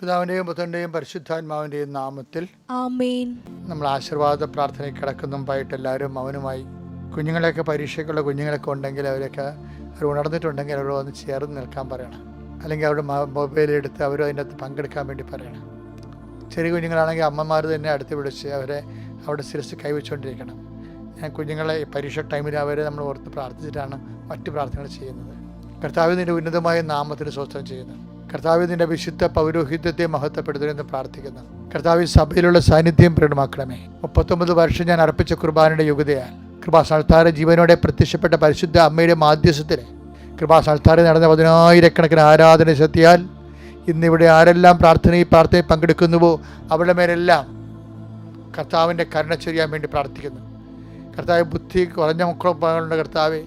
പിതാവിൻ്റെയും പുത്രൻ്റെയും പരിശുദ്ധാത്മാവിൻ്റെയും നാമത്തിൽ ആമേൻ. നമ്മൾ ആശീർവാദ പ്രാർത്ഥനയ്ക്ക് കിടക്കുന്നുമ്പായിട്ട് എല്ലാവരും മൗനമായി. കുഞ്ഞുങ്ങളെയൊക്കെ പരീക്ഷയ്ക്കുള്ള കുഞ്ഞുങ്ങളൊക്കെ ഉണ്ടെങ്കിൽ അവർ ഉണർന്നിട്ടുണ്ടെങ്കിൽ അവർ വന്ന് ചേർന്ന് നിൽക്കാൻ പറയണം. അല്ലെങ്കിൽ അവരുടെ മൊബൈലെടുത്ത് അവർ അതിൻ്റെ അകത്ത് പങ്കെടുക്കാൻ വേണ്ടി പറയണം. ചെറിയ കുഞ്ഞുങ്ങളാണെങ്കിൽ അമ്മമാർ തന്നെ അടുത്ത് വിളിച്ച് അവരെ അവിടെ ശിരസ് കൈവച്ചുകൊണ്ടിരിക്കണം. ഞാൻ കുഞ്ഞുങ്ങളെ പരീക്ഷ ടൈമിൽ അവരെ നമ്മൾ ഓർത്ത് പ്രാർത്ഥിച്ചിട്ടാണ് മറ്റു പ്രാർത്ഥനകൾ ചെയ്യുന്നത്. കർത്താവിൻ്റെ ഉന്നതമായ നാമത്തിന് സ്വസ്ഥം ചെയ്യുന്നു. കർത്താവിൻ്റെ വിശുദ്ധ പൗരോഹിത്യത്തെ മഹത്വപ്പെടുത്തണമെന്ന് പ്രാർത്ഥിക്കുന്നു. കർത്താവ് സഭയിലുള്ള സാന്നിധ്യം പ്രകടമാക്കണമേ. 39 വർഷം ഞാൻ അർപ്പിച്ച കുർബാനയുടെ യുഗതയാൽ കൃപാസ്ഥാനത്താരെ ജീവനോടെ പ്രത്യക്ഷപ്പെട്ട പരിശുദ്ധ അമ്മയുടെ മാധ്യസ്ഥത്തിൽ കൃപാസ്ഥാനത്താരെ നടന്ന 10,000 ആരാധന ശക്തിയാൽ ഇന്നിവിടെ ആരെല്ലാം പ്രാർത്ഥനയിൽ പങ്കെടുക്കുന്നുവോ അവരുടെ മേലെല്ലാം കർത്താവിൻ്റെ കരുണ ചൊരിയാൻ വേണ്ടി പ്രാർത്ഥിക്കുന്നു. കർത്താവ് ബുദ്ധി കുറഞ്ഞ മക്കളുണ്ട്, കർത്താവ്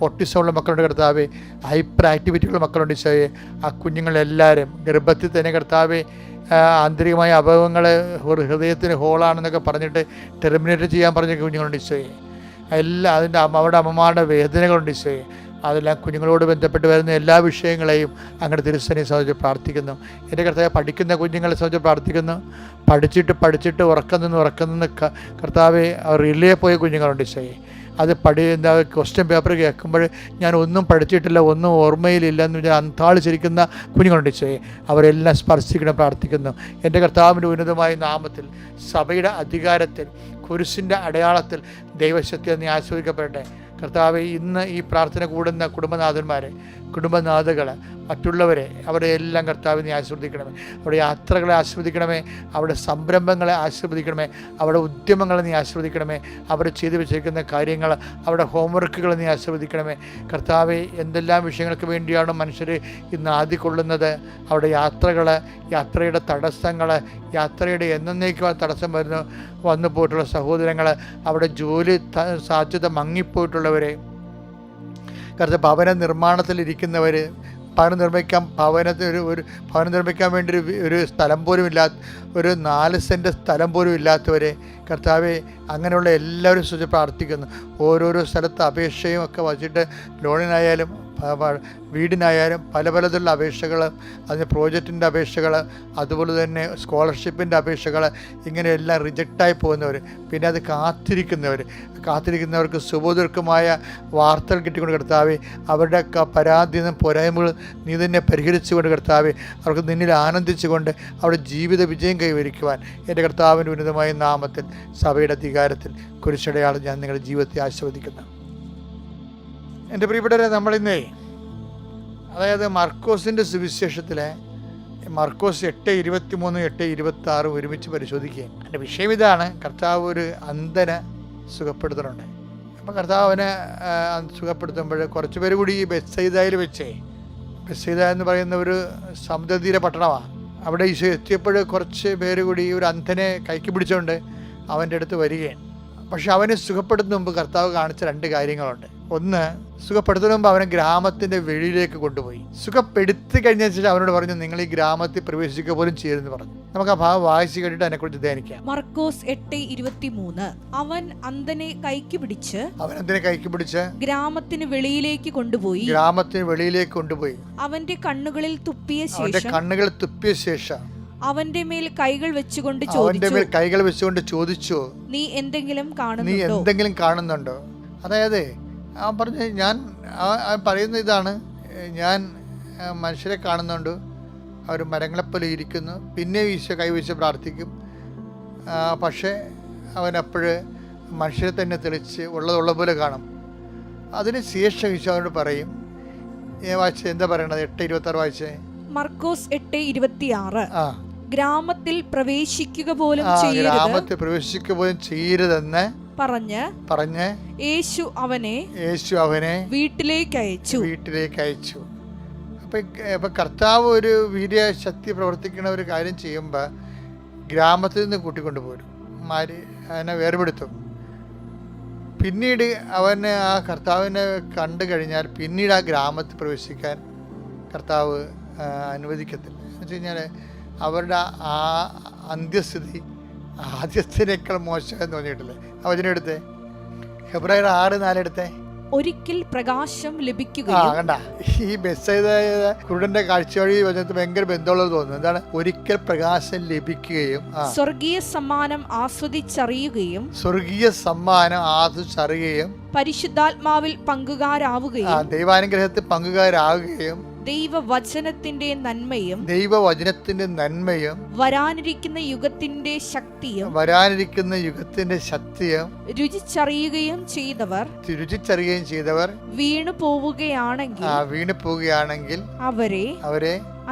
ഓട്ടിസമുള്ള മക്കളുണ്ട്, കർത്താവ് ഹൈപ്പർ ആക്ടിവിറ്റിയുള്ള മക്കളുണ്ട്. ഈശോയെ ആ കുഞ്ഞുങ്ങളെല്ലാവരും ഗർഭത്തിൽ തന്നെ കർത്താവ് ആന്തരികമായ അപകടങ്ങൾ ഹൃദയത്തിന് ഹോളാണെന്നൊക്കെ പറഞ്ഞിട്ട് ടെർമിനേറ്റ് ചെയ്യാൻ പറഞ്ഞ കുഞ്ഞുങ്ങളുണ്ട്. ഈശോയെ എല്ലാം അവരുടെ അമ്മമാരുടെ വേദനകളുണ്ട്. ഈശോയെ അതെല്ലാം കുഞ്ഞുങ്ങളോട് ബന്ധപ്പെട്ട് വരുന്ന എല്ലാ വിഷയങ്ങളെയും അങ്ങനെ തിരുസനെ സംബന്ധിച്ച് പ്രാർത്ഥിക്കുന്നു. എൻ്റെ കർത്താവ് പഠിക്കുന്ന കുഞ്ഞുങ്ങളെ സംബന്ധിച്ച് പ്രാർത്ഥിക്കുന്നു. പഠിച്ചിട്ട് ഉറക്കം നിന്ന് കർത്താവ് റിലേ പോയ കുഞ്ഞുങ്ങളുണ്ട്. ഈശോയെ അത് ക്വസ്റ്റ്യൻ പേപ്പർ കേൾക്കുമ്പോൾ ഞാൻ ഒന്നും പഠിച്ചിട്ടില്ല, ഒന്നും ഓർമ്മയിലില്ല എന്ന് പറഞ്ഞാൽ അന്താളിച്ചിരിക്കുന്ന കുഞ്ഞുങ്ങളുണ്ട്. ഈശോയെ അവരെല്ലാം സ്പർശിക്കണം പ്രാർത്ഥിക്കുന്നു. എൻ്റെ കർത്താവിൻ്റെ ഉന്നതമായ നാമത്തിൽ സഭയുടെ അധികാരത്തിൽ കുരിശിൻ്റെ അടയാളത്തിൽ ദൈവശക്തി നീ ആസ്വദിക്കപ്പെടട്ടെ. കർത്താവ് ഇന്ന് ഈ പ്രാർത്ഥന കൂടുന്ന കുടുംബനാഥകൾ മറ്റുള്ളവരെ അവരെ എല്ലാം കർത്താവ് നീ ആസ്വദിക്കണമേ. അവരുടെ യാത്രകളെ ആസ്വദിക്കണമേ, അവരുടെ സംരംഭങ്ങളെ ആസ്വദിക്കണമേ, അവരുടെ ഉദ്യമങ്ങളെ നീ ആസ്വദിക്കണമേ, അവർ ചെയ്തു വെച്ചിരിക്കുന്ന കാര്യങ്ങൾ, അവരുടെ ഹോംവർക്കുകൾ നീ ആസ്വദിക്കണമേ. കർത്താവ് എന്തെല്ലാം വിഷയങ്ങൾക്ക് വേണ്ടിയാണ് മനുഷ്യർ ഇന്ന് ആദിക്കൊള്ളുന്നത്, അവരുടെ യാത്രയുടെ തടസ്സങ്ങൾ, യാത്രയുടെ എന്നേക്കുള്ള തടസ്സം വന്നു പോയിട്ടുള്ള സഹോദരങ്ങൾ, അവിടെ ജോലി സാധ്യത മങ്ങിപ്പോയിട്ടുള്ളവരെ, കർത്താവ് ഭവന നിർമ്മാണത്തിലിരിക്കുന്നവർ, ഭവനം നിർമ്മിക്കാൻ വേണ്ടി ഒരു സ്ഥലം പോലും ഒരു 4 സെൻറ്റ് സ്ഥലം പോലും ഇല്ലാത്തവരെ കർത്താവെ അങ്ങനെയുള്ള എല്ലാവരും സൂചിച്ച് പ്രാർത്ഥിക്കുന്നു. ഓരോരോ സ്ഥലത്ത് അപേക്ഷയും ഒക്കെ വച്ചിട്ട് ലോണിനായാലും വീടിനായാലും പലതരത്തിലുള്ള അപേക്ഷകൾ, അതിന് പ്രോജക്റ്റിൻ്റെ അപേക്ഷകൾ, അതുപോലെ തന്നെ സ്കോളർഷിപ്പിൻ്റെ അപേക്ഷകൾ, ഇങ്ങനെയെല്ലാം റിജക്റ്റായി പോകുന്നവർ, പിന്നെ അത് കാത്തിരിക്കുന്നവർക്ക് സുബോധർക്കുമായ വാർത്തകൾ കിട്ടിക്കൊണ്ട് കർത്താവെ അവരുടെ പരാതിയും പോരായ്മകൾ നീ തന്നെ പരിഹരിച്ചുകൊണ്ട് കർത്താവെ അവർക്ക് നിന്നിൽ ആനന്ദിച്ചുകൊണ്ട് അവരുടെ ജീവിത വിജയം കൈവരിക്കുവാൻ എൻ്റെ കർത്താവിൻ്റെ ഉന്നതമായ നാമത്തിൽ സഭയുടെ അധികാരത്തിൽ കുരിശടയാളം ഞാൻ നിങ്ങളുടെ ജീവിതത്തെ ആസ്വദിക്കുന്നു. എൻ്റെ പ്രിയപ്പെട്ടവരെ, നമ്മളിന്നേ അതായത് മർക്കോസിൻ്റെ സുവിശേഷത്തിലെ മർക്കോസ് 8:23, 8:26 ഒരുമിച്ച് പരിശോധിക്കുകയും എൻ്റെ വിഷയം ഇതാണ്. കർത്താവ് ഒരു അന്ധനെ സുഖപ്പെടുത്തുന്നുണ്ട്. അപ്പം കർത്താവ് അവനെ സുഖപ്പെടുത്തുമ്പോൾ കുറച്ച് പേര് കൂടി ഈ ബെത്സയിദയിൽ ബെത്സയിദ എന്ന് പറയുന്ന ഒരു സമുദ്രതീര പട്ടണമാണ്. അവിടെ ഈശോ എത്തിയപ്പോൾ കുറച്ച് പേര് കൂടി ഒരു അന്ധനെ കൈക്ക് പിടിച്ചുകൊണ്ട് അവൻ്റെ അടുത്ത് വരികയാണ്. പക്ഷെ അവനെ സുഖപ്പെടുത്തുന്ന മുമ്പ് കർത്താവ് കാണിച്ച 2 കാര്യങ്ങളുണ്ട്. ഒന്ന്, സുഖപ്പെടുത്തുന്ന മുമ്പ് അവനെ ഗ്രാമത്തിൻ്റെ വെളിയിലേക്ക് കൊണ്ടുപോയി. സുഖപ്പെടുത്തി കഴിഞ്ഞ ശേഷം അവനോട് പറഞ്ഞു, നിങ്ങൾ ഈ ഗ്രാമത്തിൽ പ്രവേശിക്കുക പോലും ചെയ്തെന്ന് പറഞ്ഞു. നമുക്ക് ആ ഭാഗം വായിച്ച് കേട്ടിട്ട് അതിനെക്കുറിച്ച് ധ്യാനിക്കാം. മർക്കോസ് 8:23. അവൻ അന്ധനെ കൈക്ക് പിടിച്ച് ഗ്രാമത്തിന് വെളിയിലേക്ക് കൊണ്ടുപോയി അവന്റെ കണ്ണുകളിൽ തുപ്പിയ ശേഷം അവന്റെ മേൽ കൈകൾ വെച്ചുകൊണ്ട് ചോദിച്ചു, നീ എന്തെങ്കിലും കാണുന്നുണ്ടോ? അതായത് അവൻ പറഞ്ഞു, ഞാൻ പറയുന്ന ഇതാണ്, ഞാൻ മനുഷ്യരെ കാണുന്നുണ്ട്, അവർ മരങ്ങളെപ്പോലെ ഇരിക്കുന്നു. പിന്നെ ഈശോ കൈവച്ച് പ്രാർത്ഥിക്കും. പക്ഷേ അവനപ്പോഴ് മനുഷ്യരെ തന്നെ തെളിച്ച് ഉള്ള പോലെ കാണും. അതിന് ശേഷം ഈശോ അവനോട് പറയും, വായിച്ചേ, എന്താ പറയണത്? 8:26 വായിച്ചേ. മർക്കോസ് 8:26. ഗ്രാമത്തിൽ പ്രവേശിക്കുക പോലും ചെയ്യരുതെന്ന് പറഞ്ഞ് യേശു അവനെ വീട്ടിലേക്ക് അയച്ചു. അപ്പൊ കർത്താവ് ഒരു വീര്യശക്തി പ്രവർത്തിക്കുന്ന ഒരു കാര്യം ചെയ്യുമ്പോൾ ഗ്രാമത്തിൽ നിന്ന് കൂട്ടിക്കൊണ്ടുപോരും, അതിനെ വേർപെടുത്തും. പിന്നീട് അവന് ആ കർത്താവിനെ കണ്ടു കഴിഞ്ഞാൽ പിന്നീട് ആ ഗ്രാമത്തിൽ പ്രവേശിക്കാൻ കർത്താവ് അനുവദിക്കത്തില്ല. എന്ന് വെച്ച് കഴിഞ്ഞാൽ അവരുടെ ആ അന്ത്യസ്ഥിതി ആദ്യത്തിനേക്കാൾ മോശമെന്ന് തോന്നിയിട്ടില്ലേ? ആ വചനം എടുത്തേ, ഹെബ്രായർ 6:4 എടുത്തേ. ഒരിക്കൽ പ്രകാശം ലഭിക്കുകയും. കണ്ട, ഈ ബെത്സയിദ കുരുടന്റെ കാഴ്ചവഴി വചനത്തിൽ ഭയങ്കര ബന്ധമുള്ളത് തോന്നുന്നു. എന്താണ് ഒരിക്കൽ പ്രകാശം ലഭിക്കുകയും, സ്വർഗീയ സമ്മാനം ആസ്വദിച്ചറിയുകയും, സ്വർഗീയ സമ്മാനം ആസ്വദിച്ചറിയുകയും, പരിശുദ്ധാത്മാവിൽ പങ്കുകാരാവുകയും, ദൈവാനുഗ്രഹത്തിൽ പങ്കുകാരാവുകയും, ദൈവവചനത്തിന്റെ നന്മയും വരാനിരിക്കുന്ന യുഗത്തിന്റെ ശക്തിയും രുചിച്ചറിയുകയും ചെയ്തവർ വീണു പോവുകയാണെങ്കിൽ അവരെ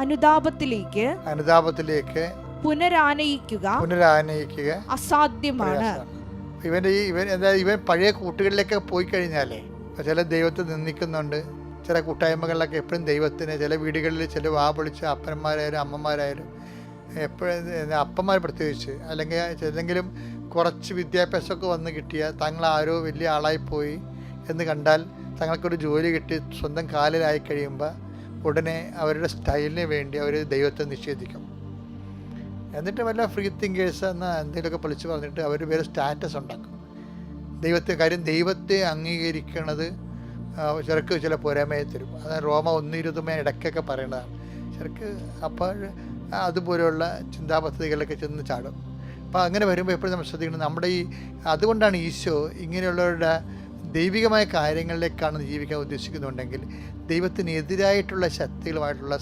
അനുതാപത്തിലേക്ക് പുനരാനയിക്കുക അസാധ്യമാണ്. ഇവൻ പഴയ കൂട്ടുകളിലേക്ക് പോയി കഴിഞ്ഞാലേ ചില ദൈവത്തെ നിന്ദിക്കുന്നുണ്ട്. ചില കൂട്ടായ്മകളിലൊക്കെ എപ്പോഴും ദൈവത്തിന്, ചില വീടുകളിൽ ചില പൊളിച്ച അപ്പന്മാരായാലും അമ്മമാരായാലും എപ്പോഴും അപ്പന്മാർ പ്രത്യേകിച്ച്, അല്ലെങ്കിൽ ഏതെങ്കിലും കുറച്ച് വിദ്യാഭ്യാസമൊക്കെ വന്ന് കിട്ടിയ തങ്ങളാരോ വലിയ ആളായിപ്പോയി എന്ന് കണ്ടാൽ, തങ്ങൾക്കൊരു ജോലി കിട്ടി സ്വന്തം കാലിലായി കഴിയുമ്പോൾ ഉടനെ അവരുടെ സ്റ്റൈലിന് വേണ്ടി അവർ ദൈവത്തെ നിഷേധിക്കും. എന്നിട്ട് വല്ല ഫ്രീ തിങ്കേഴ്സ് എന്ന് എന്തെങ്കിലുമൊക്കെ പൊളിച്ച് പറഞ്ഞിട്ട് അവർ വേറെ സ്റ്റാറ്റസ് ഉണ്ടാക്കും. ദൈവത്തെ അംഗീകരിക്കണത് ചെറുക്ക് ചില പോരായ്മയെ തരും. അത് റോമ 1:20 ഇടയ്ക്കൊക്കെ പറയേണ്ടതാണ്. ചെറുക്ക് അപ്പോൾ അതുപോലെയുള്ള ചിന്താപദ്ധതികളിലൊക്കെ ചെന്ന് ചാടും. അപ്പോൾ അങ്ങനെ വരുമ്പോൾ എപ്പോഴും നമ്മൾ ശ്രദ്ധിക്കണം. നമ്മുടെ അതുകൊണ്ടാണ് ഈശോ ഇങ്ങനെയുള്ളവരുടെ ദൈവികമായ കാര്യങ്ങളിലേക്കാണ് ജീവിക്കാൻ ഉദ്ദേശിക്കുന്നുണ്ടെങ്കിൽ ദൈവത്തിനെതിരായിട്ടുള്ള ശക്തികളുമായിട്ടുള്ള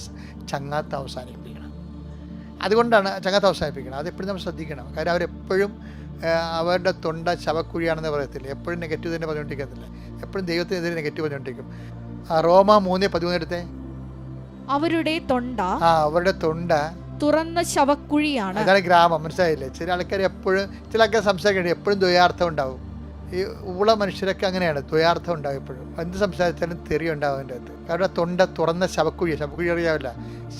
ചങ്ങാത്തം അവസാനിപ്പിക്കണം. അതെപ്പോഴും നമ്മൾ ശ്രദ്ധിക്കണം. കാര്യം അവരെപ്പോഴും അവരുടെ തൊണ്ട ശവക്കുഴിയാണെന്ന് പറയത്തില്ല, എപ്പോഴും നെഗറ്റീവ് തന്നെ പറഞ്ഞുകൊണ്ടിരിക്കുന്നില്ല, എപ്പോഴും ദൈവത്തിനെതിരെ നെഗറ്റീവ് പറഞ്ഞുകൊണ്ടിരിക്കും. റോമ 3:13 എടുത്തേ. അവരുടെ തൊണ്ട തുറന്ന ശവക്കുഴിയാണ്. അതാണ് ഗ്രാമം. മനസ്സിലായില്ലേ? ചില ആൾക്കാർ സംസാരിക്കേണ്ടി എപ്പോഴും ദ്വയാർത്ഥം ഉണ്ടാവും. ഈ ഉള്ള മനുഷ്യരൊക്കെ അങ്ങനെയാണ്, ദ്വയാർത്ഥം ഉണ്ടാവും എപ്പോഴും. എന്ത് സംസാരിച്ചാലും തെറി ഉണ്ടാവും അതിൻ്റെ അകത്ത്. കാരണം തൊണ്ട തുറന്ന ശവക്കുഴി അറിയാവില്ല.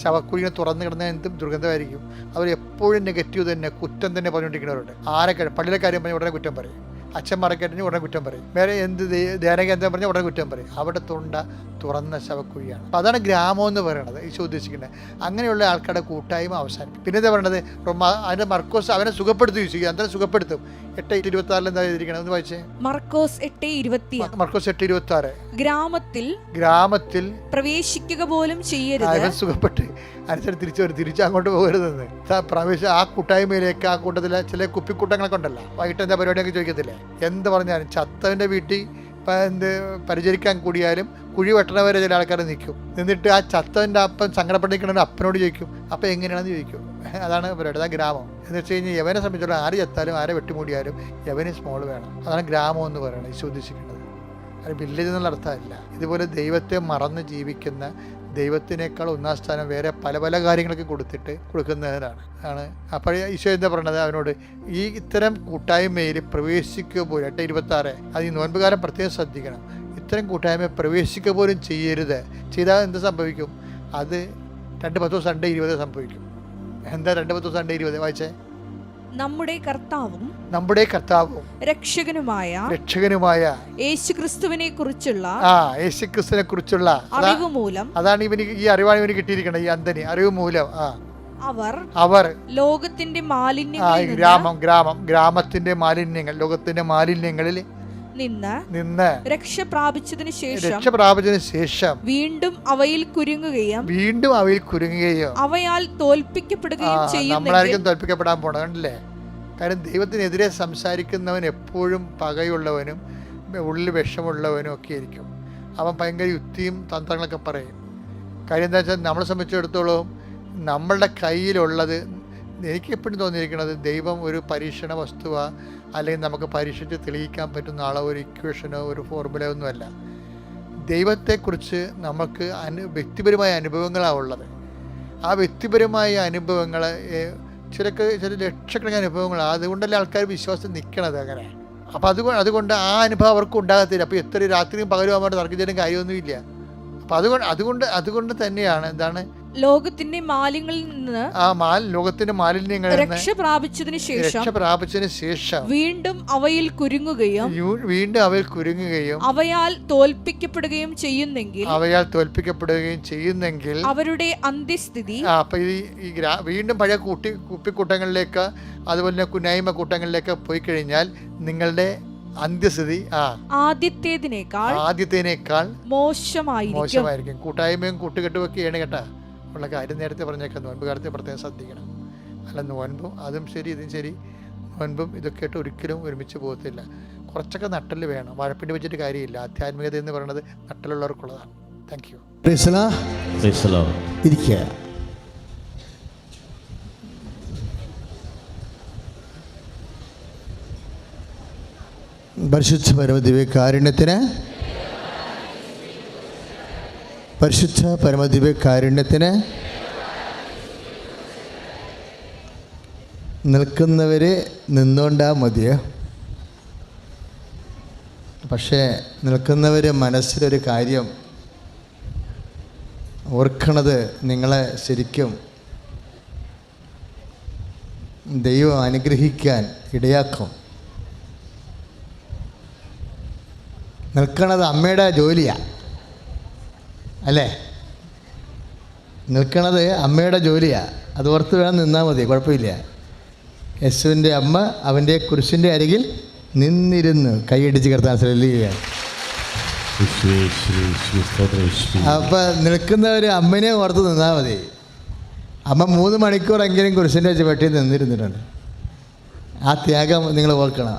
ശവക്കുഴിനെ തുറന്നു കിടന്നാൽ എന്തും ദുർഗന്ധമായിരിക്കും. അവരെപ്പോഴും നെഗറ്റീവ് തന്നെ, കുറ്റം തന്നെ പറഞ്ഞുകൊണ്ടിരിക്കുന്നവരുണ്ട്. പള്ളിയിലെ കാര്യം പറഞ്ഞാൽ ഉടനെ കുറ്റം പറയും, അച്ഛന്മാരൊക്കെ ഉടനെ കുറ്റം പറയും, വേറെ എന്ത് ധ്യാനകേന്ദ്രം പറഞ്ഞാൽ ഉടനെ കുറ്റം പറയും. അവിടെ തൊണ്ട തുറന്ന ശവക്കുഴിയാണ്. അപ്പോൾ അതാണ് ഗ്രാമം എന്ന് പറയുന്നത് ഈശോ ഉദ്ദേശിക്കുന്നത്. അങ്ങനെയുള്ള ആൾക്കാരുടെ കൂട്ടായ്മ അവസാനിക്കും. പിന്നെ എന്താ പറയണത്? അതിന്റെ മർക്കോസ് അവനെ സുഖപ്പെടുത്തി ചോദിച്ചു. എന്തായാലും സുഖപ്പെടുത്തും. 8:26 എന്താ എഴുതിയിരിക്കണം? ഒന്ന് വായിച്ചേ. മർക്കോസ് 8:26. ഗ്രാമത്തിൽ പ്രവേശിക്കുക പോലും ചെയ്യരുത്. സുഖപ്പെട്ട് അനുസരിച്ച് തിരിച്ച് അങ്ങോട്ട് പോകരുതെന്ന്. ആ കൂട്ടായ്മയിലേക്ക്, ആ കൂട്ടത്തിലെ ചില കുപ്പിക്കൂട്ടങ്ങളൊക്കെ ഉണ്ടല്ലോ, വൈകിട്ട് എന്താ പരിപാടിയൊക്കെ ചോദിക്കത്തില്ലേ? എന്ത് പറഞ്ഞാലും ചത്തവൻ്റെ വീട്ടിൽ പരിചരിക്കാൻ കൂടിയാലും കുഴി വെട്ടണവരെ ചില ആൾക്കാർ നിന്നിട്ട് ആ ചത്തവൻ്റെ അപ്പം സങ്കടപ്പെട്ടിരിക്കണമെന്ന് അപ്പനോട് ചോദിക്കും. അപ്പം എങ്ങനെയാണെന്ന് ചോദിക്കും. അതാണ് പരിപാടി. അതാണ് ഗ്രാമം എന്ന് വെച്ച് കഴിഞ്ഞാൽ യവനെ സംബന്ധിച്ചുള്ള ആര് ചത്താലും ആരെ വെട്ടിമൂടിയാലും യവന് സ്മോൾ വേണം. അതാണ് ഗ്രാമം എന്ന് പറയുന്നത് ഈശോ ഉദ്ദേശിക്കുന്നത്. അത് വില്ലേജ് എന്നുള്ള അർത്ഥമല്ല. ഇതുപോലെ ദൈവത്തെ മറന്ന് ജീവിക്കുന്ന, ദൈവത്തിനേക്കാൾ ഒന്നാം സ്ഥാനം വേറെ പല പല കാര്യങ്ങളൊക്കെ കൊടുക്കുന്നതിനാണ്. അപ്പോൾ ഈശോ എന്താ പറയണത് അവനോട്? ഇത്തരം കൂട്ടായ്മയിൽ പ്രവേശിക്കുക പോലും 8:26 അത് ഈ നോൻപുകാലം പ്രത്യേകം ശ്രദ്ധിക്കണം. ഇത്തരം കൂട്ടായ്മ പ്രവേശിക്കുക പോലും ചെയ്യരുത്. ചെയ്താൽ എന്ത് സംഭവിക്കും? അത് 2:10-2:20 സംഭവിക്കും. എന്താ 2:10-2:20 വായിച്ചേ? നമ്മുടെ കർത്താവും രക്ഷകനുമായ യേശുക്രിസ്തുവിനെ കുറിച്ചുള്ള അറിവ് മൂലം, അതാണ് ഈ അറിവാണ് ഇവന് കിട്ടിയിരിക്കുന്നത്. ഈ അന്ധന് അറിവ് മൂലം അവർ ലോകത്തിന്റെ ഗ്രാമത്തിന്റെ മാലിന്യങ്ങൾ, ലോകത്തിന്റെ മാലിന്യങ്ങളിൽ നിന്ന് രക്ഷ പ്രാപിച്ചതിന് ശേഷം വീണ്ടും അവയിൽ കുരുങ്ങുകയും അവയാൽ തോൽപ്പിക്കപ്പെടുകയും ചെയ്യുന്നു. നമ്മളായിരിക്കും തോൽപ്പിക്കപ്പെടാൻ പോണത്. കണ്ടില്ലേ? കാര്യം ദൈവത്തിനെതിരെ സംസാരിക്കുന്നവൻ എപ്പോഴും പകയുള്ളവനും ഉള്ളിൽ വിഷമുള്ളവനും ഒക്കെ ആയിരിക്കും. അവൻ ഭയങ്കര യുക്തിയും തന്ത്രങ്ങളൊക്കെ പറയും. കാര്യം എന്താ വെച്ചാൽ നമ്മളെ സംബന്ധിച്ചിടത്തോളം നമ്മളുടെ കയ്യിലുള്ളത്, എനിക്ക് എപ്പോഴും തോന്നിയിരിക്കുന്നത്, ദൈവം ഒരു പരീക്ഷണ വസ്തുവോ അല്ലെങ്കിൽ നമുക്ക് പരീക്ഷിച്ച് തെളിയിക്കാൻ പറ്റുന്ന ആളോ ഒരു ഇക്വേഷനോ ഒരു ഫോർമുലയോ ഒന്നുമല്ല. ദൈവത്തെക്കുറിച്ച് നമുക്ക് വ്യക്തിപരമായ അനുഭവങ്ങളാണ് ഉള്ളത്. ആ വ്യക്തിപരമായ അനുഭവങ്ങൾ ചില ലക്ഷക്കണക്കിന് അനുഭവങ്ങളാണ്. അതുകൊണ്ടല്ലേ ആൾക്കാർ വിശ്വാസം നിൽക്കണത് അങ്ങനെ. അപ്പോൾ അതുകൊണ്ട് ആ അനുഭവം അവർക്ക് ഉണ്ടാകത്തില്ല. അപ്പോൾ എത്ര രാത്രിയും പകലും ആകുമ്പോൾ തർക്കിച്ചാലും കാര്യമൊന്നുമില്ല. അപ്പം അതുകൊണ്ട് തന്നെയാണ് എന്താണ് ലോകത്തിന്റെ മാലിന്യങ്ങളിൽ രക്ഷ പ്രാപിച്ചതിന് ശേഷം വീണ്ടും അവയിൽ കുരുങ്ങുകയും അവയാൽ തോൽപ്പിക്കപ്പെടുകയും ചെയ്യുന്നെങ്കിൽ അവരുടെ അന്ത്യസ്ഥിതി. അപ്പൊ ഈ വീണ്ടും പഴയ കുപ്പിക്കൂട്ടങ്ങളിലേക്ക് അതുപോലെ തന്നെ കുന്നായ്മ കൂട്ടങ്ങളിലേക്ക് പോയി കഴിഞ്ഞാൽ നിങ്ങളുടെ അന്ത്യസ്ഥിതി ആദ്യത്തേതിനേക്കാൾ മോശമായിരിക്കും. കൂട്ടായ്മയും കൂട്ടുകെട്ടുമൊക്കെ ആണ് കേട്ടാ ഉള്ള കാര്യം. നേരത്തെ പറഞ്ഞേക്കാം, നോൻപ് കാലത്തെ പ്രത്യേകം ശ്രദ്ധിക്കണം. അല്ല, നോൻപും അതും ശരി ഇതും ശരി, നോൻപും ഇതൊക്കെ ആയിട്ട് ഒരിക്കലും ഒരുമിച്ച് പോകത്തില്ല. കുറച്ചൊക്കെ നട്ടല് വേണം. വഴപ്പിണ്ടി വെച്ചിട്ട് കാര്യമില്ല. ആധ്യാത്മികത എന്ന് പറയുന്നത് നട്ടലുള്ളവർക്കുള്ളതാണ്. Thank you. ഇരിക്കുക. പരിശുദ്ധ പരമദിവ്യകാരുണ്യത്തിന് നിൽക്കുന്നവർ നിന്നുകൊണ്ടാ മതിയോ? പക്ഷേ നിൽക്കുന്നവർ മനസ്സിലൊരു കാര്യം ഓർക്കണത്, നിങ്ങളെ ശരിക്കും ദൈവം അനുഗ്രഹിക്കാൻ ഇടയാക്കും. നിൽക്കണത് അമ്മയുടെ ജോലിയാണ് അല്ലേ? നിൽക്കണത് അമ്മയുടെ ജോലിയാണ്. അത് ഓർത്ത് വേണം നിന്നാൽ മതി, കുഴപ്പമില്ല. യേശുവിൻ്റെ അമ്മ അവൻ്റെ കുരിശിൻ്റെ അരികിൽ നിന്നിരുന്നു കൈയടിച്ച് കിടത്താൻ ശ്രദ്ധിക്കുകയാണ്. അപ്പം നിൽക്കുന്നവർ അമ്മനെ ഓർത്ത് നിന്നാൽ മതി. അമ്മ 3 മണിക്കൂറെങ്കിലും കുരിശിൻ്റെ ചുവട്ടിൽ നിന്നിരുന്നിട്ടുണ്ട്. ആ ത്യാഗം നിങ്ങൾ ഓർക്കണം.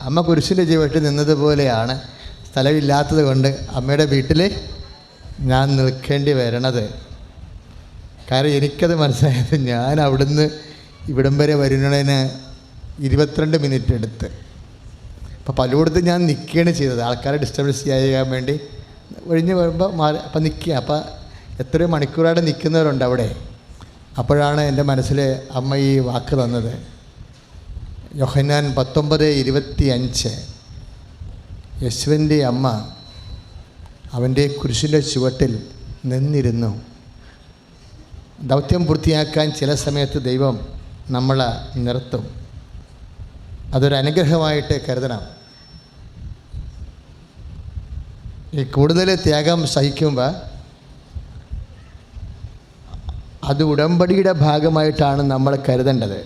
അമ്മ കുരിശിൻ്റെ ചുവട്ടിൽ നിന്നതുപോലെയാണ് സ്ഥലമില്ലാത്തത് കൊണ്ട് അമ്മയുടെ വീട്ടിൽ ഞാൻ നിൽക്കേണ്ടി വരണത്. കാരണം എനിക്കത് മനസ്സിലായത്, ഞാൻ അവിടുന്ന് ഇവിടം വരെ വരുന്നതിന് 22 മിനിറ്റ് എടുത്ത്. അപ്പോൾ പലയിടത്തും ഞാൻ നിൽക്കുകയാണ് ചെയ്തത്, ആൾക്കാരെ ഡിസ്റ്റർബൻസ് ചെയ്യാൻ വേണ്ടി. ഒഴിഞ്ഞ് വരുമ്പോൾ അപ്പം നിൽക്കുക. അപ്പോൾ എത്രയോ മണിക്കൂറായിട്ട് നിൽക്കുന്നവരുണ്ട് അവിടെ. അപ്പോഴാണ് എൻ്റെ മനസ്സിൽ അമ്മ ഈ വാക്ക് തന്നത്. യോഹന്നാൻ 19:25. യേശുവിൻ്റെ അമ്മ അവൻ്റെ കുരിശിൻ്റെ ചുവട്ടിൽ നിന്നിരുന്നു. ദൗത്യം പൂർത്തിയാക്കാൻ ചില സമയത്ത് ദൈവം നമ്മളെ നിർത്തും. അതൊരു അനുഗ്രഹമായിട്ട് കരുതണം. ഈ കൂടുതൽ ത്യാഗം സഹിക്കുമ്പോൾ അത് ഉടമ്പടിയുടെ ഭാഗമായിട്ടാണ് നമ്മൾ കരുതേണ്ടത്.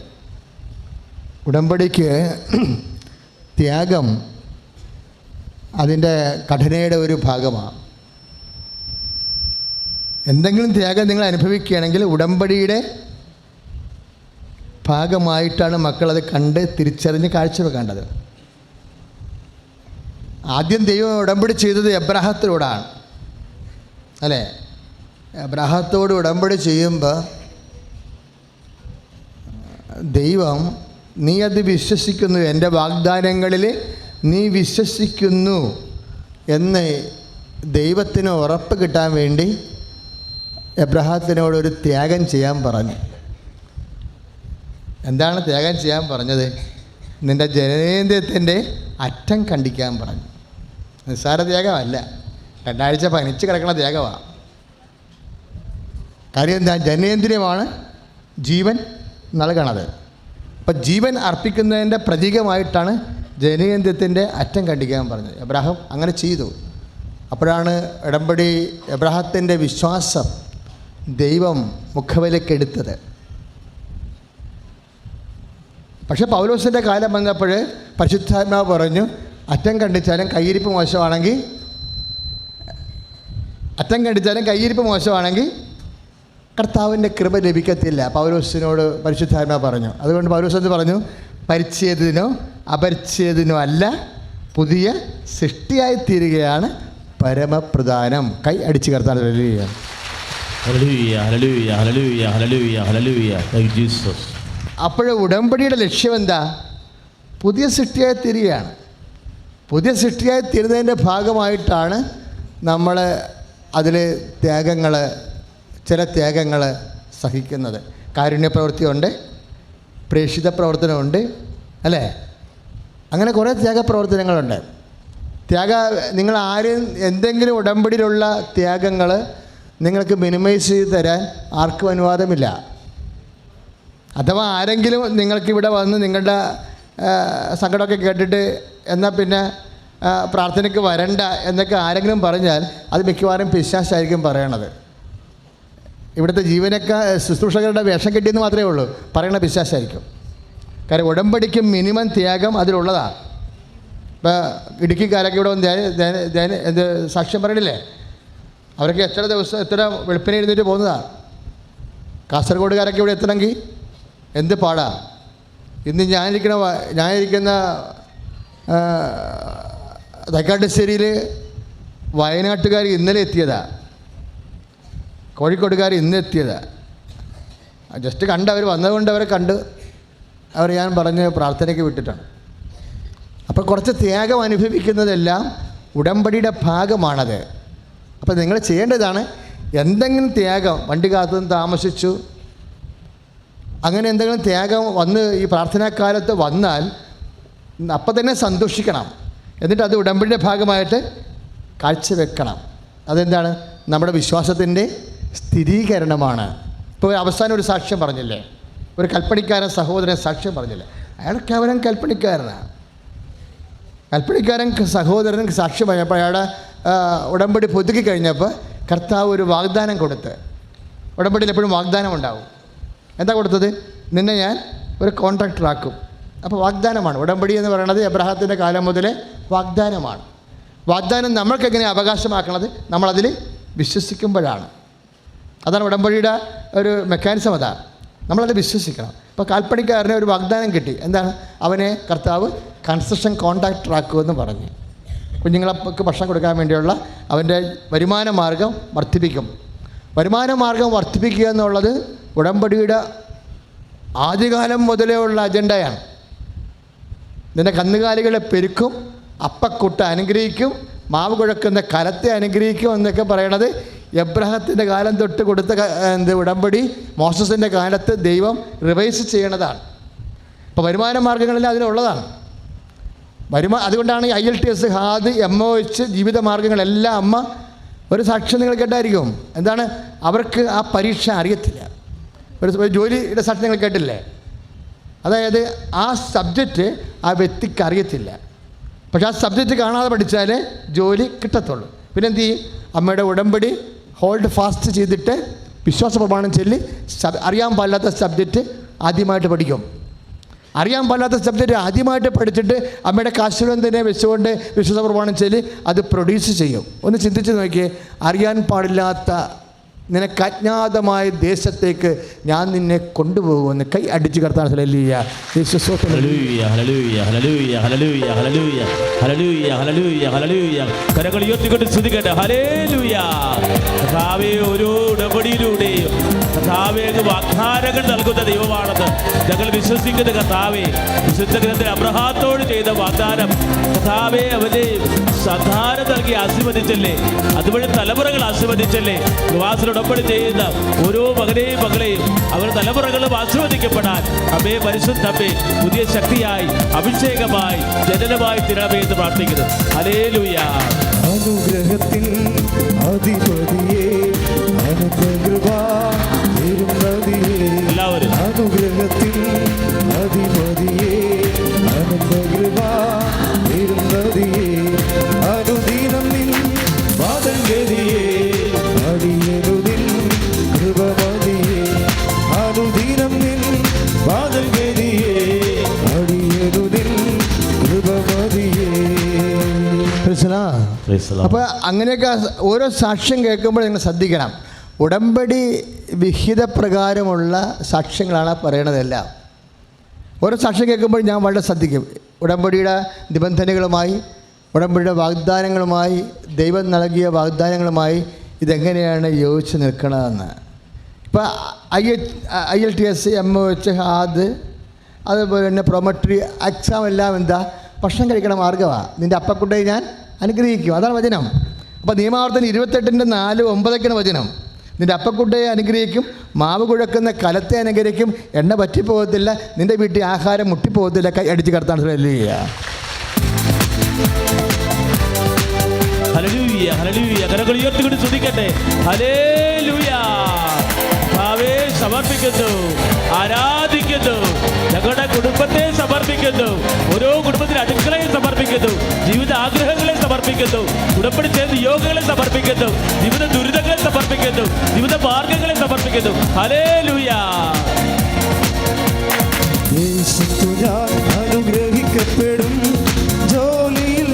ഉടമ്പടിക്ക് ത്യാഗം അതിൻ്റെ ഘടനയുടെ ഒരു ഭാഗമാണ്. എന്തെങ്കിലും ത്യാഗം നിങ്ങൾ അനുഭവിക്കുകയാണെങ്കിൽ ഉടമ്പടിയുടെ ഭാഗമായിട്ടാണ് മക്കളത് കണ്ട് തിരിച്ചറിഞ്ഞ് കാഴ്ചവെക്കേണ്ടത്. ആദ്യം ദൈവം ഉടമ്പടി ചെയ്തത് എബ്രാഹത്തിനോടാണ് അല്ലേ? എബ്രാഹത്തോട് ഉടമ്പടി ചെയ്യുമ്പോൾ ദൈവം, നീ അത് വിശ്വസിക്കുന്നു, എൻ്റെ വാഗ്ദാനങ്ങളിൽ നീ വിശ്വസിക്കുന്നു എന്ന് ദൈവത്തിന് ഉറപ്പ് കിട്ടാൻ വേണ്ടി എബ്രാഹത്തിനോടൊരു ത്യാഗം ചെയ്യാൻ പറഞ്ഞു. എന്താണ് ത്യാഗം ചെയ്യാൻ പറഞ്ഞത്? നിൻ്റെ ജനനേന്ദ്രിയത്തിൻ്റെ അറ്റം കണ്ടിക്കാൻ പറഞ്ഞു. നിസ്സാര ത്യാഗമല്ല, 2 ആഴ്ച പനിച്ച് കിടക്കുന്ന ത്യാഗമാണ്. കാര്യം എന്താ? ജനനേന്ദ്രിയമാണ് ജീവൻ നൽകണത്. അപ്പം ജീവൻ അർപ്പിക്കുന്നതിൻ്റെ പ്രതീകമായിട്ടാണ് ജനനേന്ദ്രിയത്തിൻ്റെ അറ്റം കണ്ടിക്കാൻ പറഞ്ഞത്. എബ്രാഹാം അങ്ങനെ ചെയ്തു. അപ്പോഴാണ് ഉടമ്പടി എബ്രാഹത്തിൻ്റെ വിശ്വാസം ദൈവം മുഖവിലക്കെടുത്തത്. പക്ഷേ പൗലോസിൻ്റെ കാലം വന്നപ്പോൾ പരിശുദ്ധാത്മാവ് പറഞ്ഞു, അറ്റം കണ്ടിച്ചാലും കയ്യിരിപ്പ് മോശമാണെങ്കിൽ കർത്താവിൻ്റെ കൃപ ലഭിക്കത്തില്ല. പൗലോസിനോട് പരിശുദ്ധാത്മാവ് പറഞ്ഞു. അതുകൊണ്ട് പൗലോസ് എന്ത് പറഞ്ഞു? പരിച്ഛേദനോ അപരിച്ഛേദനോ അല്ല, പുതിയ സൃഷ്ടിയായി തീരുകയാണ് പരമപ്രധാനം. കൈ അടിച്ച് കർത്താൻ കഴിയുകയാണ്. അപ്പോൾ ഉടമ്പടിയുടെ ലക്ഷ്യം എന്താ? പുതിയ സൃഷ്ടിയായി തീരുകയാണ്. പുതിയ സൃഷ്ടിയായി തീരുന്നതിൻ്റെ ഭാഗമായിട്ടാണ് നമ്മൾ അതിൽ ചില ത്യാഗങ്ങൾ സഹിക്കുന്നത്. കാരുണ്യപ്രവൃത്തിയുണ്ട്, പ്രേക്ഷിത പ്രവർത്തനമുണ്ട് അല്ലേ? അങ്ങനെ കുറേ ത്യാഗപ്രവർത്തനങ്ങളുണ്ട്. നിങ്ങൾ ആരും എന്തെങ്കിലും ഉടമ്പടിയിലുള്ള ത്യാഗങ്ങൾ നിങ്ങൾക്ക് മിനിമൈസ് ചെയ്ത് തരാൻ ആർക്കും അനുവാദമില്ല. അഥവാ ആരെങ്കിലും നിങ്ങൾക്കിവിടെ വന്ന് നിങ്ങളുടെ സങ്കടമൊക്കെ കേട്ടിട്ട് എന്നാൽ പിന്നെ പ്രാർത്ഥനയ്ക്ക് വരണ്ട എന്നൊക്കെ ആരെങ്കിലും പറഞ്ഞാൽ അത് മിക്കവാറും പിശാചായിരിക്കും പറയണത്. ഇവിടുത്തെ ശുശ്രൂഷകരുടെ വേഷം കെട്ടിയെന്ന് മാത്രമേ ഉള്ളൂ, പറയണ പിശാചായിരിക്കും. കാര്യം ഉടമ്പടിക്ക് മിനിമം ത്യാഗം അതിലുള്ളതാണ്. ഇപ്പോൾ ഇടുക്കിക്കാരൊക്കെ ഇവിടെ വന്ന് എന്ത് സാക്ഷ്യം പറയണില്ലേ? അവരൊക്കെ എത്ര ദിവസം എത്ര വെളുപ്പിനെ എഴുന്നേറ്റ് പോകുന്നതാണ്. കാസർഗോഡുകാരൊക്കെ ഇവിടെ എത്തണമെങ്കിൽ എന്ത് പാടാ. ഇന്ന് ഞാനിരിക്കുന്ന തൈക്കാട്ടുശ്ശേരിയിൽ വയനാട്ടുകാർ ഇന്നലെ എത്തിയതാണ്, കോഴിക്കോട്ടുകാർ ഇന്ന് എത്തിയതാണ്. ജസ്റ്റ് അവർ വന്നതുകൊണ്ട് അവരെ കണ്ട് ഞാൻ പറഞ്ഞ് പ്രാർത്ഥനയ്ക്ക് വിട്ടിട്ടാണ്. അപ്പോൾ കുറച്ച് ത്യാഗം അനുഭവിക്കുന്നതെല്ലാം ഉടമ്പടിയുടെ ഭാഗമാണത്. അപ്പോൾ നിങ്ങൾ ചെയ്യേണ്ടതാണ്, എന്തെങ്കിലും ത്യാഗം, വണ്ടി കാത്തുനിന്ന് താമസിച്ചു, അങ്ങനെ എന്തെങ്കിലും ത്യാഗം വന്ന് ഈ പ്രാർത്ഥനാകാലത്ത് വന്നാൽ അപ്പം തന്നെ സന്തോഷിക്കണം. എന്നിട്ട് അത് ഉടമ്പടിയുടെ ഭാഗമായിട്ട് കാഴ്ചവെക്കണം. അതെന്താണ്? നമ്മുടെ വിശ്വാസത്തിൻ്റെ സ്ഥിരീകരണമാണ്. ഇപ്പോൾ അവസാനം ഒരു സാക്ഷ്യം പറഞ്ഞില്ലേ, ഒരു കൽപ്പണിക്കാരൻ സഹോദരൻ സാക്ഷ്യം പറഞ്ഞില്ലേ, അയാൾ കേവലം കൽപ്പണിക്കാരനാണ്. കൽപ്പണിക്കാരൻ സഹോദരൻ സാക്ഷ്യം പറഞ്ഞപ്പോൾ അയാളുടെ ഉടമ്പടി പുതുക്കി കഴിഞ്ഞപ്പോൾ കർത്താവ് ഒരു വാഗ്ദാനം കൊടുത്ത്, ഉടമ്പടിയിൽ എപ്പോഴും വാഗ്ദാനം ഉണ്ടാവും. എന്താ കൊടുത്തത്? നിന്നെ ഞാൻ ഒരു കോൺട്രാക്ടറാക്കും. അപ്പോൾ വാഗ്ദാനമാണ്. ഉടമ്പടി എന്ന് പറയുന്നത് എബ്രഹാത്തിൻ്റെ കാലം മുതലേ വാഗ്ദാനമാണ്. വാഗ്ദാനം നമ്മൾക്കെങ്ങനെ അവകാശമാക്കണത്? നമ്മളതിൽ വിശ്വസിക്കുമ്പോഴാണ്. അതാണ് ഉടമ്പടിയുടെ ഒരു മെക്കാനിസം. അതാണ്, നമ്മളത് വിശ്വസിക്കണം. ഇപ്പോൾ കാൽപ്പണിക്കാരന് ഒരു വാഗ്ദാനം കിട്ടി. എന്താണ്? അവനെ കർത്താവ് കൺസ്ട്രക്ഷൻ കോൺട്രാക്ടറാക്കുമെന്ന് പറഞ്ഞു. കുഞ്ഞുങ്ങൾക്ക് ഭക്ഷണം കൊടുക്കാൻ വേണ്ടിയുള്ള അവൻ്റെ വരുമാന മാർഗം വർദ്ധിപ്പിക്കും. വരുമാന മാർഗം വർദ്ധിപ്പിക്കുക എന്നുള്ളത് ഉടമ്പടിയുടെ ആദ്യകാലം മുതലേ ഉള്ള അജണ്ടയാണ്. നിൻ്റെ കന്നുകാലികളെ പെരുക്കും, അപ്പക്കുട്ട അനുഗ്രഹിക്കും, മാവ് കുഴക്കുന്ന കലത്തെ അനുഗ്രഹിക്കും എന്നൊക്കെ പറയണത് എബ്രഹത്തിൻ്റെ കാലം തൊട്ട് കൊടുത്ത ഉടമ്പടി മോസസിൻ്റെ കാലത്ത് ദൈവം റിവൈസ് ചെയ്യണതാണ്. ഇപ്പോൾ വരുമാന മാർഗ്ഗങ്ങളെല്ലാം അതിലുള്ളതാണ്. അതുകൊണ്ടാണ് IELTS, ഹാദ്, MOH ജീവിത മാർഗ്ഗങ്ങളെല്ലാം അമ്മ ഒരു സാക്ഷ്യം നിങ്ങൾ കേട്ടായിരിക്കും. എന്താണ്? അവർക്ക് ആ പരീക്ഷ അറിയത്തില്ല. ഒരു ജോലിയുടെ സാക്ഷ്യം നിങ്ങൾ കേട്ടില്ലേ? അതായത് ആ സബ്ജക്റ്റ് ആ വ്യക്തിക്ക് അറിയത്തില്ല. പക്ഷേ ആ സബ്ജക്റ്റ് കാണാതെ പഠിച്ചാലേ ജോലി കിട്ടത്തുള്ളൂ. പിന്നെ എന്ത് ചെയ്യും? അമ്മയുടെ ഉടമ്പടി ഹോൾഡ് ഫാസ്റ്റ് ചെയ്തിട്ട് വിശ്വാസ പ്രമാണം ചൊല്ലി അറിയാൻ പാടില്ലാത്ത സബ്ജക്റ്റ് ആദ്യമായിട്ട് പഠിക്കും. അറിയാൻ പാടില്ലാത്ത സബ്ജക്റ്റ് ആദ്യമായിട്ട് പഠിച്ചിട്ട് അമ്മയുടെ കാശുരം തന്നെ വെച്ചുകൊണ്ട് വിശ്വാസ പ്രമാണം ചൊല്ലി അത് പ്രൊഡ്യൂസ് ചെയ്യും. ഒന്ന് ചിന്തിച്ച് നോക്കിയേ, അറിയാൻ പാടില്ലാത്ത നിനക്ക് അജ്ഞാതമായ ദേശത്തേക്ക് ഞാൻ നിന്നെ കൊണ്ടുപോകുമെന്ന് കൈ അടിച്ച് കർത്താൻ. കരങ്ങൾ ഉയർത്തിക്കൊണ്ട് സ്തുതിക്കട്ടെ. ഹല്ലേലൂയ. കർത്താവേ, ഓരോ ഉടമ്പടിയിലൂടെയും കർത്താവേ വാഗ്ദാനങ്ങൾ നൽകുന്ന ദൈവമാണെന്ന് ഞങ്ങൾ വിശ്വസിക്കുന്ന കർത്താവേ, വിശുദ്ധ ഗ്രന്ഥത്തിൽ അബ്രഹാത്തോട് ചെയ്ത വാഗ്ദാനം കർത്താവേ അവനെ സന്താനം നൽകി ആശീർവദിച്ചല്ലേ, അതുവഴി തലമുറകൾ ആശീർവദിച്ചല്ലേ. പ്രവാസികൾ ഉടമ്പടി ചെയ്യുന്ന ഓരോ മകനെയും മകളെയും അവർ തലമുറകളും ആശീർവദിക്കപ്പെടാൻ അമ്മേ, പരിശുദ്ധ അമ്മേ, പുതിയ ശക്തിയായി അഭിഷേകമായി ജനനമായി തീരണമേ എന്ന് പ്രാർത്ഥിക്കുന്നു. ഹല്ലേലൂയ. അനുഗ്രഹത്തിൽ അധിപതിയേ, എല്ലാവരും അനുഗ്രഹത്തിൽ അധിപതിയേ, അനുദിനം നിൻ വാദഗതിയേ, അടിയനുദിൻ കൃപമതിയേ, അനുദിനം നിൻ വാദഗതിയേ, അടിയനുദിൻ കൃപമതിയേ. അപ്പോൾ അങ്ങനെയൊക്കെ ഓരോ സാക്ഷ്യം കേൾക്കുമ്പോൾ നിങ്ങൾ ശ്രദ്ധിക്കണം. ഉടമ്പടി വിഹിതപ്രകാരമുള്ള സാക്ഷ്യങ്ങളാണ് പറയണതെല്ലാം. ഓരോ സാക്ഷ്യം കേൾക്കുമ്പോൾ ഞാൻ വളരെ ശ്രദ്ധിക്കും. ഉടമ്പടിയുടെ നിബന്ധനകളുമായി, ഉടമ്പടിയുടെ വാഗ്ദാനങ്ങളുമായി, ദൈവം നൽകിയ വാഗ്ദാനങ്ങളുമായി ഇതെങ്ങനെയാണ് യോജിച്ച് നിൽക്കണമെന്ന്. ഇപ്പോൾ IELTS, MOH, ഹാദ്, അതുപോലെ തന്നെ പ്രൊമട്രി എക്സാം എല്ലാം എന്താ? ഭക്ഷണം കഴിക്കണ മാർഗ്ഗമാണ്. നിൻ്റെ അപ്പക്കുട്ടയെ ഞാൻ അനുഗ്രഹിക്കും. അതാണ് വചനം. അപ്പോൾ നിയമാവർത്തനം 28:4-9 വചനം. നിൻ്റെ അപ്പക്കുട്ടയെ അനുഗ്രഹിക്കും, മാവ് കുഴക്കുന്ന കലത്തെ അനുഗ്രഹിക്കും, എണ്ണ പറ്റിപ്പോകത്തില്ല, നിൻ്റെ വീട്ടിൽ ആഹാരം മുട്ടിപ്പോകത്തില്ല. കൈ അടിച്ച് കടത്താൻ ശ്രമിക്കുക. Hallelujah, hallelujah. കരങ്ങൾ ഉയർത്തിക്കൊണ്ട് സ്തുതിക്കട്ടെ. ഹല്ലേലൂയ. കർത്താവേ സമർപ്പിക്കുന്നു, ആരാധിക്കുന്നു, ഞങ്ങളുടെ കുടുംബത്തെ സമർപ്പിക്കുന്നു, ഓരോ കുടുംബത്തിലെ അടുക്കളയെ സമർപ്പിക്കുന്നു, ജീവിത ആഗ്രഹങ്ങളെ സമർപ്പിക്കുന്നു, ഉടമ്പടി ചെയ്ത യോഗങ്ങളെ സമർപ്പിക്കുന്നു, ജീവിത ദുരിതങ്ങളെ സമർപ്പിക്കുന്നു, ജീവിത മാർഗങ്ങളെ സമർപ്പിക്കുന്നു. ഹല്ലേലൂയ. ഞാൻ അനുഗ്രഹിക്കപ്പെടും, ജോലിയിൽ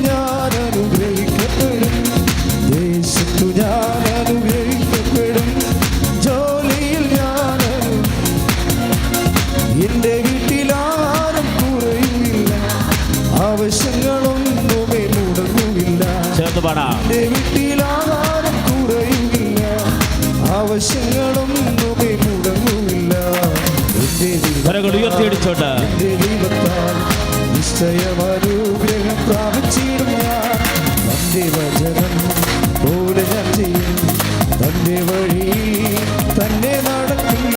എൻ്റെ വീട്ടിലാരും കുറയുമില്ല, ആവശ്യങ്ങളൊന്നുമേ മുടങ്ങുമില്ല. ചേർന്ന് പാടാം. എൻ്റെ വീട്ടിലാരും കുറയുമില്ല, ആവശ്യങ്ങളൊന്നുമേ മുടങ്ങുമില്ല. കരങ്ങൾ ഉയർത്തിയടിച്ചോണ്ട് എൻ്റെ ദൈവത്താൽ നിശ്ചയമനുഗ്രഹം പ്രാപിച്ചിടും ഞാൻ. തന്റെ വചനം പോലെ ഞാൻ ചെയ്യും, തന്റെ